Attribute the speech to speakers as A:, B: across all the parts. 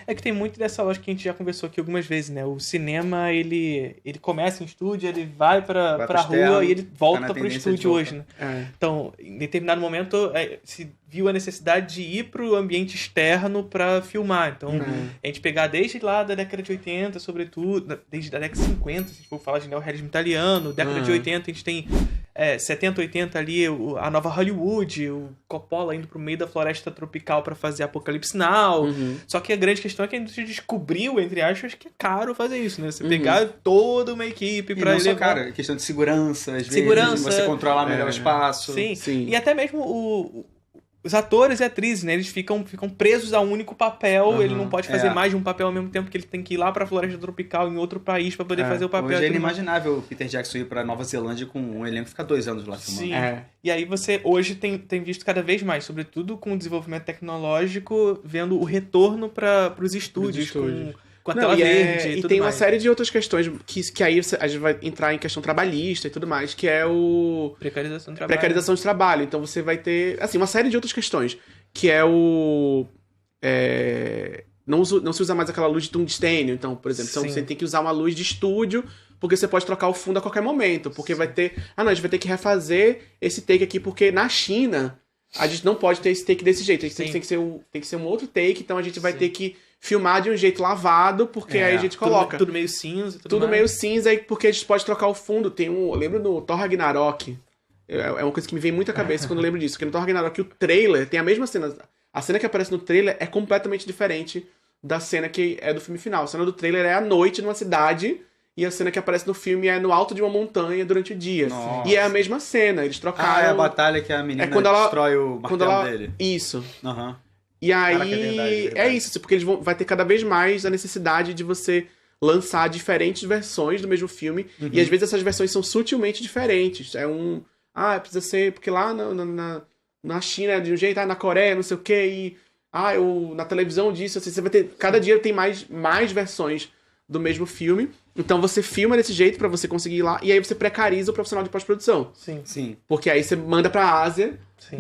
A: É que tem muito dessa lógica que a gente já conversou aqui algumas vezes, né? O cinema, ele começa em estúdio, ele vai
B: Vai pro
A: pra rua
B: externo,
A: e ele
B: tá na
A: volta pro
B: tendência de
A: estúdio
B: voltar.
A: hoje, né?
C: É.
A: Então, em determinado momento, se viu a necessidade de ir pro ambiente externo pra filmar. Então, a gente pegar desde lá da década de 80, sobretudo, desde a década de 50, se a gente for falar de neorrealismo italiano, década de 80 a gente tem 70, 80 ali, a nova Hollywood, o Coppola indo pro meio da floresta tropical pra fazer Apocalipse Now. Só que a grande questão é que a indústria descobriu, entre aspas, que é caro fazer isso, né? Você pegar toda uma equipe
B: E
A: pra
B: não só,
A: levar...
B: cara, questão de segurança, às vezes,
A: Segurança,
B: você controlar melhor o espaço.
A: Sim.
C: Sim.
A: E até mesmo os atores e atrizes, né? Eles ficam presos a um único papel. Ele não pode fazer mais de um papel ao mesmo tempo, que ele tem que ir lá pra floresta tropical em outro país pra poder fazer o papel.
B: Hoje é
A: e tudo mais.
B: inimaginável o Peter Jackson ir pra Nova Zelândia com um elenco e ficar 2 anos lá filmando.
A: Sim.
C: É.
A: E aí você hoje tem visto cada vez mais, sobretudo com o desenvolvimento tecnológico, vendo o retorno para os estúdios, com a
C: Não,
A: tela
C: e
A: verde e
C: e
A: tudo
C: tem uma
A: mais.
C: série de outras questões que aí a gente vai entrar em questão trabalhista e tudo mais, que é o
A: Precarização do trabalho.
C: precarização de trabalho. Então você vai ter, assim, uma série de outras questões, que é o... não se usa mais aquela luz de tungstênio, então, por exemplo, então
A: Sim.
C: você tem que usar uma luz de estúdio, porque você pode trocar o fundo a qualquer momento, porque vai ter... não, a gente vai ter que refazer esse take aqui, porque na China a gente não pode ter esse take desse jeito,
A: Sim.
C: tem que ser um outro take, então a gente vai ter que filmar de um jeito lavado, porque aí a gente coloca...
A: Tudo meio cinza.
C: Tudo
A: mais.
C: meio cinza, aí porque a gente pode trocar o fundo. Eu lembro no Thor Ragnarok, é uma coisa que me vem muito à cabeça quando eu lembro disso, porque no Thor Ragnarok o trailer tem a mesma cena. A cena que aparece no trailer é completamente diferente da cena que é do filme final. A cena do trailer é à noite numa cidade, e a cena que aparece no filme é no alto de uma montanha durante o dia.
B: Nossa.
C: E é a mesma cena, eles trocaram...
B: É a batalha que a menina
C: quando ela-
B: destrói o martelo dele.
C: Isso.
B: Aham.
C: E aí,
B: Caraca, é verdade, é verdade.
C: isso, assim, porque vai ter cada vez mais a necessidade de você lançar diferentes versões do mesmo filme, e às vezes essas versões são sutilmente diferentes. Precisa ser, porque lá na China é de um jeito, na Coreia, não sei o quê, na televisão disso, assim, você vai ter, cada dia tem mais versões do mesmo filme, então você filma desse jeito pra você conseguir ir lá, e aí você precariza o profissional de pós-produção,
A: Sim.
C: porque aí você manda pra Ásia,
A: Sim.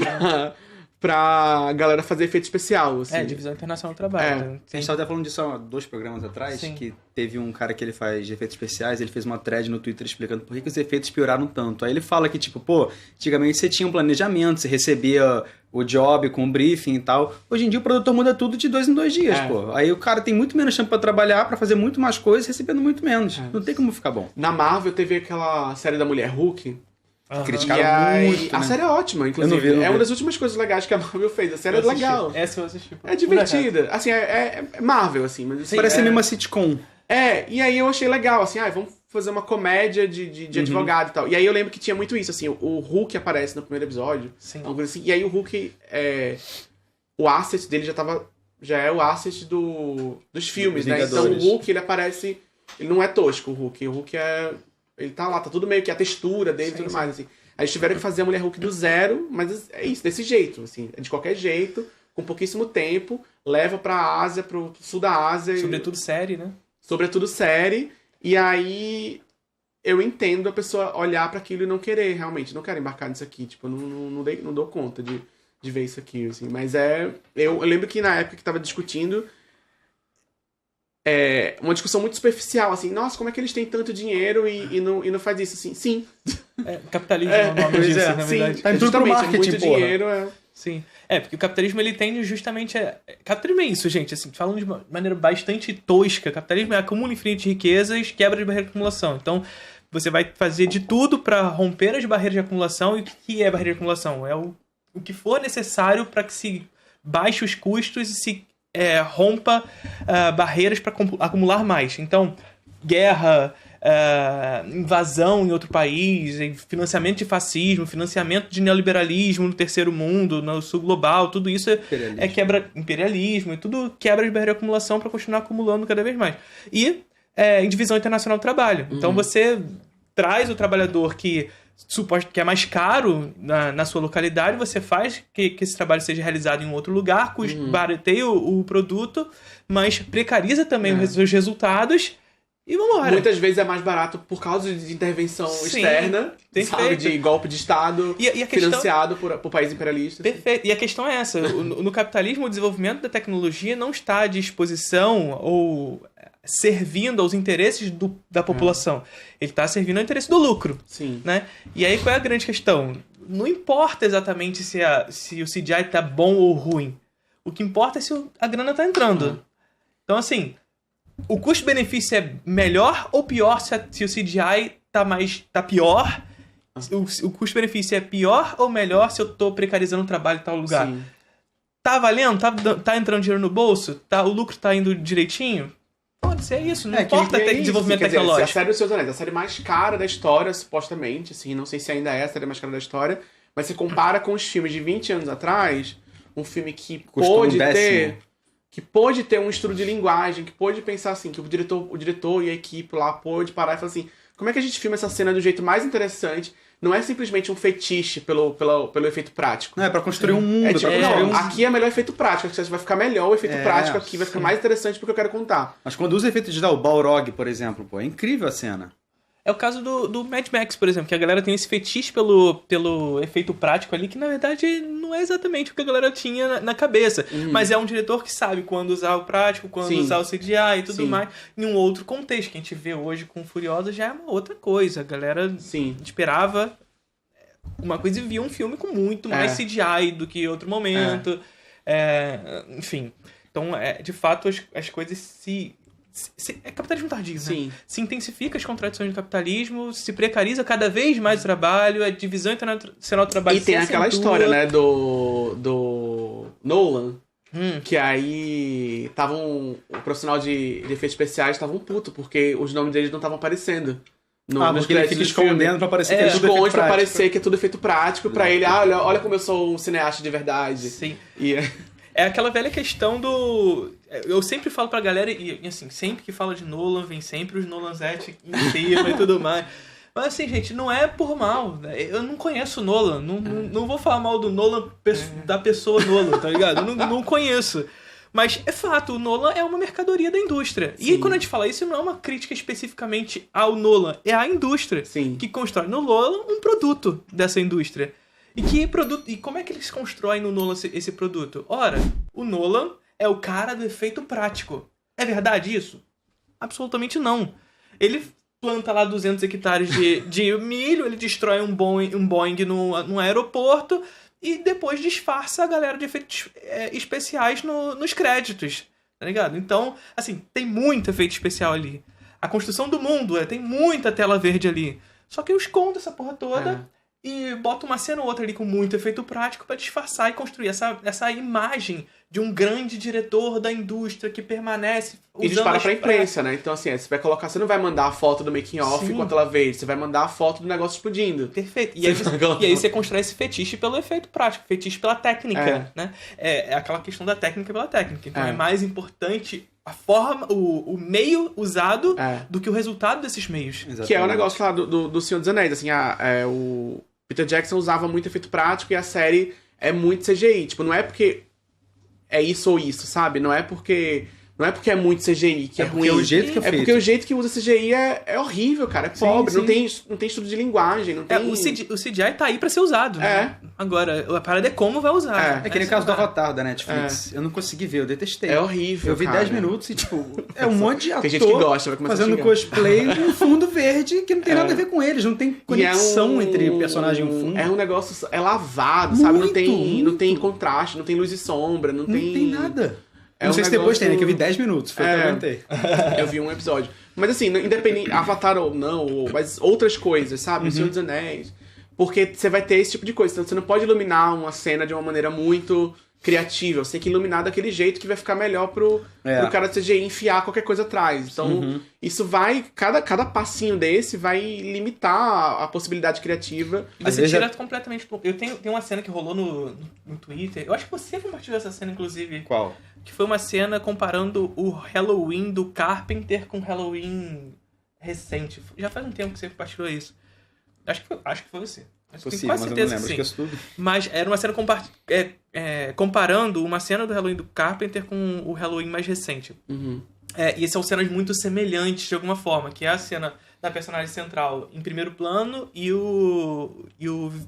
C: pra galera fazer efeito especial, assim.
A: Divisão Internacional do Trabalho. Então,
B: A gente tava até falando disso há 2 programas atrás,
A: Sim.
B: que teve um cara que ele faz efeitos especiais, ele fez uma thread no Twitter explicando por que os efeitos pioraram tanto. Aí ele fala que, antigamente você tinha um planejamento, você recebia o job com o briefing e tal. Hoje em dia o produtor muda tudo de 2 em 2 dias, Aí o cara tem muito menos tempo pra trabalhar, pra fazer muito mais coisas, recebendo muito menos. Não tem como ficar bom.
C: Na Marvel teve aquela série da Mulher Hulk.
B: Criticaram
C: E aí,
B: muito,
C: a
B: né?
C: série é ótima, inclusive.
B: Eu não vi.
C: É uma das últimas coisas legais que a Marvel fez. A série é legal.
A: Essa eu assisti.
C: É divertida. Assim, é Marvel, assim. Mas, assim,
B: Parece mesmo uma sitcom.
C: e aí eu achei legal, assim, vamos fazer uma comédia de advogado e tal. E aí eu lembro que tinha muito isso, assim, o Hulk aparece no primeiro episódio.
A: Sim.
C: Uma coisa assim, e aí o Hulk, o asset dele já é o asset dos filmes, né? Então o
B: Vingadores.
C: Hulk, ele aparece, ele não é tosco, o Hulk ele tá lá, tá tudo meio que a textura dele e tudo mais, assim. Aí eles tiveram que fazer a Mulher Hulk do zero, mas é isso, desse jeito, assim, de qualquer jeito, com pouquíssimo tempo, leva pra Ásia, pro sul da Ásia.
A: Sobretudo série, né?
C: Sobretudo série, e aí eu entendo a pessoa olhar pra aquilo e não querer, realmente, não quero embarcar nisso aqui, tipo, eu não dou conta de ver isso aqui, assim, mas eu lembro que na época que tava discutindo, uma discussão muito superficial, assim, nossa, como é que eles têm tanto dinheiro e não faz isso, assim, sim.
A: Capitalismo é o nome disso, na
C: sim,
A: verdade.
B: Tá em tudo pro
C: justamente,
B: marketing,
C: muito
B: porra.
C: dinheiro,
A: Sim. Porque o capitalismo ele tende justamente capitalismo é isso, gente, assim, falando de maneira bastante tosca. Capitalismo é acúmulo infinito de riquezas, quebra de barreira de acumulação. Então, você vai fazer de tudo para romper as barreiras de acumulação. E o que é barreira de acumulação? É o que for necessário para que se baixe os custos e se rompa barreiras para acumular mais. Então, guerra, invasão em outro país, financiamento de fascismo, financiamento de neoliberalismo no terceiro mundo, no sul global, tudo isso imperialismo, e tudo quebra de barreira de acumulação para continuar acumulando cada vez mais. E em divisão internacional do trabalho. Então você traz o trabalhador que é mais caro na sua localidade, você faz que esse trabalho seja realizado em um outro lugar, barateia o produto, mas precariza também os seus resultados e vambora.
C: Muitas vezes é mais barato por causa de intervenção externa, sabe? De golpe de Estado,
A: E a
C: financiado por país imperialista.
A: Perfeito. E a questão é essa. No capitalismo, o desenvolvimento da tecnologia não está à disposição ou servindo aos interesses da população. Ele está servindo ao interesse do lucro.
C: Sim.
A: Né? E aí, qual é a grande questão? Não importa exatamente se o CGI tá bom ou ruim. O que importa é se a grana tá entrando. Então, assim, o custo-benefício é melhor ou pior se o CGI tá pior? O custo-benefício é pior ou melhor se eu tô precarizando o trabalho em tal lugar?
C: Sim.
A: Tá valendo? Tá entrando dinheiro no bolso? O lucro tá indo direitinho? Pode ser isso, não importa desenvolvimento tecnológico.
C: A série dos Seus Anéis, a série mais cara da história, supostamente, assim, não sei se ainda é a série mais cara da história, mas você compara com os filmes de 20 anos atrás, um filme que pôde ter um estudo de linguagem, que pôde pensar assim, que o diretor e a equipe lá pôde parar e falar assim, como é que a gente filma essa cena do jeito mais interessante? Não é simplesmente um fetiche pelo efeito prático.
B: Não, é pra construir um mundo.
C: Aqui é melhor efeito prático. Vai ficar melhor o efeito prático aqui, vai ficar mais interessante porque eu quero contar.
B: Mas quando usa efeito digital, o Balrog, por exemplo, pô, é incrível a cena.
A: É o caso do Mad Max, por exemplo, que a galera tem esse fetiche pelo efeito prático ali, que na verdade não é exatamente o que a galera tinha na cabeça. Mas é um diretor que sabe quando usar o prático, quando usar o CGI e tudo mais, em um outro contexto. Que a gente vê hoje com Furiosa já é uma outra coisa. A galera esperava uma coisa e via um filme com muito mais CGI do que outro momento. Enfim. Então, de fato, as coisas é capitalismo tardio, né? Se intensifica as contradições do capitalismo, se precariza cada vez mais o trabalho, a divisão internacional do trabalho se
C: tem aquela história, né, do Nolan, que aí o profissional de efeitos especiais estavam puto, porque os nomes deles não estavam aparecendo.
B: Porque ele fica escondendo pra parecer que é tudo efeito prático.
C: Pra parecer que é tudo efeito prático, pra ele, olha como eu sou um cineasta de verdade.
A: Sim. É aquela velha questão do... Eu sempre falo pra galera, e assim, sempre que falo de Nolan, vem sempre os Nolanzete em cima e tudo mais. Mas assim, gente, não é por mal. Eu não conheço o Nolan. Não vou falar mal do Nolan, da pessoa Nolan, tá ligado? Eu não conheço. Mas é fato, o Nolan é uma mercadoria da indústria. Sim. E quando a gente fala isso, não é uma crítica especificamente ao Nolan, é à indústria que constrói no Nolan um produto dessa indústria. E como é que eles constroem no Nolan esse produto? Ora, o Nolan é o cara do efeito prático. É verdade isso? Absolutamente não. Ele planta lá 200 hectares de milho, ele destrói um Boeing num aeroporto e depois disfarça a galera de efeitos especiais nos créditos, tá ligado? Então, assim, tem muito efeito especial ali. A construção do mundo, tem muita tela verde ali. Só que eu escondo essa porra toda e boto uma cena ou outra ali com muito efeito prático pra disfarçar e construir essa imagem de um grande diretor da indústria que permanece usando...
C: E dispara pra imprensa, né? Então, assim, você vai colocar... Você não vai mandar a foto do making off com a tela verde, você vai mandar a foto do negócio explodindo.
A: Perfeito. E aí você constrói esse fetiche pelo efeito prático, fetiche pela técnica, né? É aquela questão da técnica pela técnica. Então é mais importante a forma, o meio usado do que o resultado desses meios.
C: Exatamente. Que é o negócio lá do Senhor dos Anéis, assim, o Peter Jackson usava muito efeito prático e a série é muito CGI. Tipo, não é porque é isso ou isso, sabe? Não é porque é muito CGI que é ruim.
B: É o jeito que é feito.
C: Porque o jeito que usa CGI é horrível, cara. É pobre. Sim. Não tem estudo de linguagem. Não tem...
A: O CGI tá aí pra ser usado, né? Agora, a parada é como vai usar.
B: É que nem o caso do Avatar da Netflix. Eu não consegui ver, eu detestei.
C: É horrível,
B: eu vi 10 minutos e, tipo, é um monte de ator
C: tem gente que gosta, vai começar
B: fazendo cosplay com um fundo verde que não tem nada a ver com eles. Não tem conexão entre o personagem e o fundo.
C: É um negócio... É lavado, sabe? Não tem contraste, não tem luz e sombra, não tem
B: nada. Não sei se depois tem, né? Que eu vi 10 minutos, foi o que eu aguentei.
C: Eu vi um episódio. Mas assim, independente, Avatar ou não, mas outras coisas, sabe? O Senhor dos Anéis. Porque você vai ter esse tipo de coisa. Então você não pode iluminar uma cena de uma maneira muito criativa. Você tem que iluminar daquele jeito que vai ficar melhor pro cara do CGI enfiar qualquer coisa atrás. Então, isso vai... Cada passinho desse vai limitar a possibilidade criativa.
A: E você tira completamente... Eu tenho uma cena que rolou no Twitter. Eu acho que você compartilhou essa cena, inclusive.
B: Qual?
A: Que foi uma cena comparando o Halloween do Carpenter com o Halloween recente. Já faz um tempo que você compartilhou isso. Acho que foi você.
B: Possível, mas eu não lembro, esqueço tudo.
A: Mas era uma cena comparando uma cena do Halloween do Carpenter com o Halloween mais recente. E são cenas muito semelhantes de alguma forma, que é a cena da personagem central em primeiro plano e o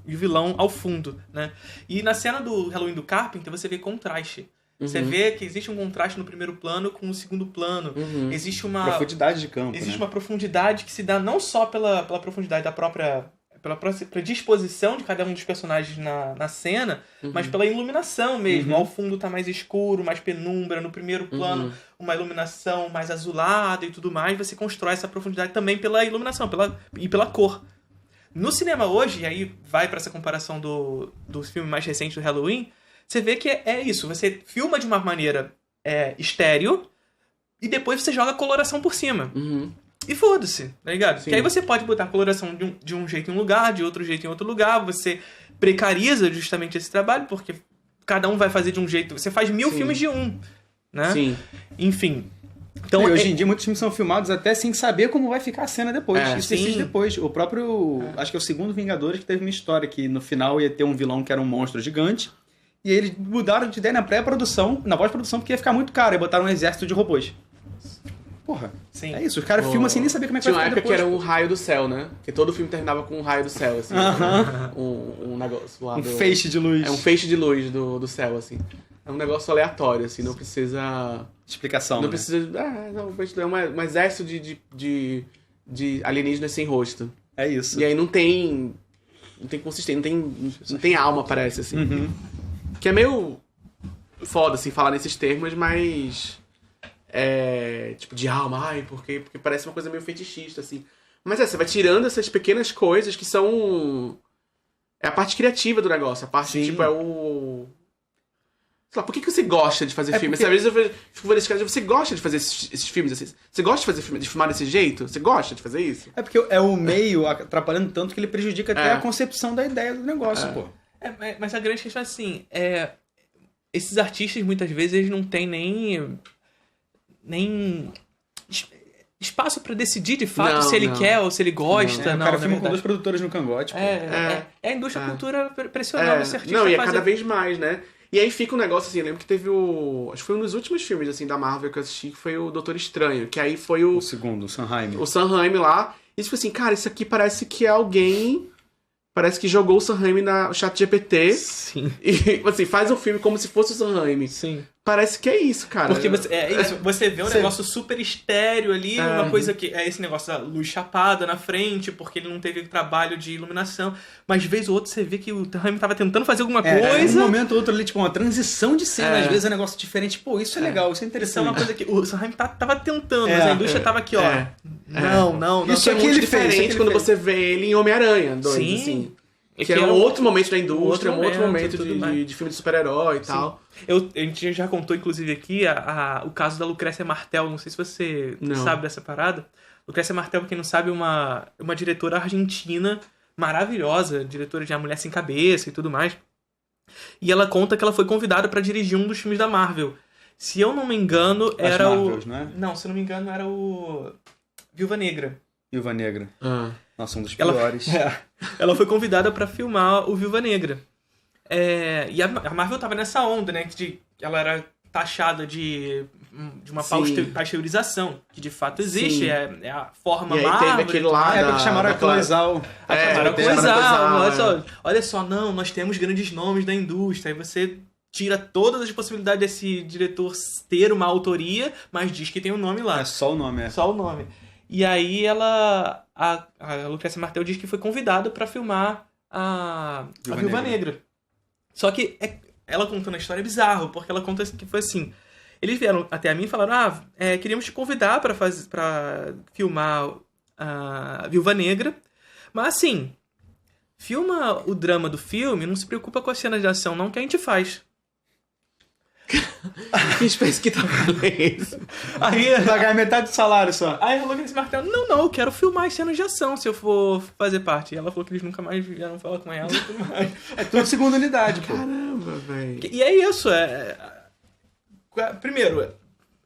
A: vilão ao fundo, né? E na cena do Halloween do Carpenter você vê contraste. Você vê que existe um contraste no primeiro plano com o segundo plano. Existe uma
B: profundidade de campo,
A: existe
B: né?
A: uma profundidade que se dá não só pela profundidade da própria predisposição de cada um dos personagens na cena, mas pela iluminação mesmo. Ao fundo tá mais escuro, mais penumbra. No primeiro plano, uma iluminação mais azulada e tudo mais. Você constrói essa profundidade também pela iluminação e pela cor. No cinema hoje, e aí vai pra essa comparação do filme mais recente do Halloween, você vê que é isso. Você filma de uma maneira estéreo e depois você joga a coloração por cima. E foda-se, tá ligado?
C: Sim.
A: Que aí você pode botar a coloração de um jeito em um lugar, de outro jeito em outro lugar. Você precariza justamente esse trabalho, porque cada um vai fazer de um jeito. Você faz 1000 filmes de um, né?
C: Sim.
A: Enfim. Então,
B: E hoje em dia muitos filmes são filmados até sem saber como vai ficar a cena depois. Isso
A: sim.
B: decide depois. O próprio... Acho que é o segundo Vingadores que teve uma história que no final ia ter um vilão que era um monstro gigante. E eles mudaram de ideia na pré-produção, na pós-produção, porque ia ficar muito caro. E botaram um exército de robôs. Porra,
A: Sim.
B: é isso. Os caras filmam assim nem sabem como é que
C: Tinha
B: vai
C: uma
B: ficar
C: época que
B: depois.
C: era um raio do céu, né? Porque todo filme terminava com um raio do céu, assim. Um negócio lá
B: Um
C: do...
B: feixe de luz.
C: É um feixe de luz do céu, assim. É um negócio aleatório, assim, não precisa...
B: Explicação,
C: Não
B: né?
C: precisa... É um exército de alienígenas sem rosto.
B: É isso.
C: E aí não tem consistência, não tem alma, parece, assim. Que é meio foda, assim, falar nesses termos, mas... tipo, de alma, porque parece uma coisa meio fetichista, assim. Mas você vai tirando essas pequenas coisas que são... É a parte criativa do negócio, a parte,
B: Sim.
C: tipo, é o... Sei lá, por que você gosta de fazer filme?
B: porque-
C: Às vezes eu fico vendo esse cara, você gosta de fazer esses filmes assim? Você gosta de fazer filme, de filmar desse jeito? Você gosta de fazer isso?
B: É porque é o meio atrapalhando tanto que ele prejudica até
C: É.
B: a concepção da ideia do negócio, pô.
A: Mas a grande questão é assim, esses artistas muitas vezes eles não têm nem espaço pra decidir de fato
C: Não,
A: se ele
C: não.
A: quer ou se ele gosta.
B: O
A: não,
B: cara
A: na
B: filma com
A: verdade.
B: 2 produtores no cangote, pô.
A: É a indústria cultura pressionando esse artista
C: Não, e
A: a
C: é
A: fazer.
C: cada vez mais, né? E aí fica um negócio assim, eu lembro que teve acho que foi um dos últimos filmes, assim, da Marvel que eu assisti, que foi o Doutor Estranho, que aí foi
B: O segundo, o Sanheim.
C: o Sam Raimi lá, e tipo assim, cara, isso aqui parece que é alguém... Parece que jogou o Sam Raimi no chat GPT
A: Sim.
C: e, assim, faz um filme como se fosse o Sam Raimi.
A: Sim.
C: Parece que é isso, cara.
A: Porque você vê um negócio super estéreo ali, uma coisa que é esse negócio da luz chapada na frente, porque ele não teve trabalho de iluminação. Mas de vez ou outra você vê que o Raimi tava tentando fazer alguma coisa.
B: Um momento ou outro ali, tipo, uma transição de cena, às vezes é um negócio diferente. Pô, isso é legal, isso é
A: Isso é
B: interessante.
A: uma coisa que o Sam Raimi tava tentando, mas a indústria tava aqui, ó. Não.
C: Isso é
B: aqui
C: muito
B: ele fez,
C: diferente
B: isso aqui ele
C: quando
B: fez.
C: você vê ele em Homem-Aranha 2,
A: Sim.
C: assim.
A: É
C: Que é um outro momento da indústria, um outro momento
A: tudo mais.
C: de filme de super-herói e tal.
A: A gente já contou, inclusive, aqui o caso da Lucrécia Martel. Não sei se você
C: Não.
A: sabe dessa parada. Lucrécia Martel, pra quem não sabe, é uma diretora argentina maravilhosa, diretora de A Mulher Sem Cabeça e tudo mais. E ela conta que ela foi convidada pra dirigir um dos filmes da Marvel. Se eu não me engano,
B: As
A: era
B: Marvels,
A: o...
B: não é?
A: Não, se eu não me engano, era o... Viúva Negra.
B: Viúva Negra.
C: Ah.
B: Nossa, um dos
A: Ela-
B: piores.
A: Ela foi convidada pra filmar o Viúva Negra. E a Marvel tava nessa onda, né? Ela era taxada de uma
C: Sim.
A: pasteurização, que de fato existe,
C: Sim.
A: é a forma
C: E aí
A: Marvel.
C: teve aquele lá
B: É, porque chamaram a Cloizal.
A: Chamaram a
C: tem a
A: Cloizal,
C: Cloizal,
A: olha só, não, nós temos grandes nomes da indústria, aí você tira todas as possibilidades desse diretor ter uma autoria, mas diz que tem um nome lá.
B: É só o nome, é.
A: Só o nome. E aí a Lucrécia Martel diz que foi convidada pra filmar a Viúva Negra. Só que ela contando a história é bizarro, porque ela conta que foi assim. Eles vieram até a mim e falaram, queríamos te convidar pra filmar a Viúva Negra, mas assim, filma o drama do filme, não se preocupa com as cenas de ação não, que a gente faz.
C: Que espécie que tá falando isso?
A: Aí
B: Pagar metade do salário só.
A: a Lucrécia Martel, não, eu quero filmar as cenas de ação se eu for fazer parte. E ela falou que eles nunca mais vieram falar com ela e tudo mais.
B: É tudo segunda unidade, pô.
C: Caramba, velho.
A: E é isso, primeiro,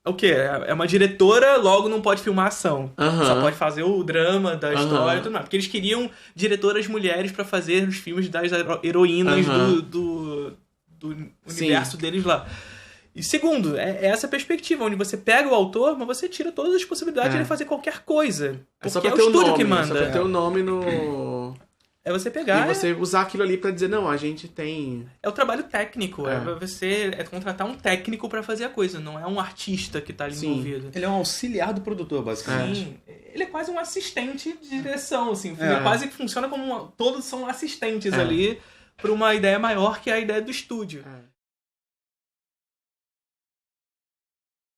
A: o quê? É uma diretora, logo não pode filmar ação.
C: Aham.
A: Só pode fazer o drama da
C: Aham.
A: história e tudo mais. Porque eles queriam diretoras mulheres pra fazer os filmes das heroínas
C: Aham.
A: do universo deles lá. E segundo, é essa perspectiva, onde você pega o autor, mas você tira todas as possibilidades de ele fazer qualquer coisa.
C: É só
A: Porque
C: pra
A: é
C: ter
A: o estúdio
C: nome,
A: que manda.
C: Só pra ter o nome no...
A: É você pegar...
C: E você usar aquilo ali pra dizer, não, a gente tem...
A: É o trabalho técnico. É contratar um técnico pra fazer a coisa. Não é um artista que tá ali envolvido.
B: Ele é um auxiliar do produtor, basicamente.
A: Sim. Ele é quase um assistente de direção, assim. O filme quase que funciona como... todos são assistentes ali pra uma ideia maior que a ideia do estúdio.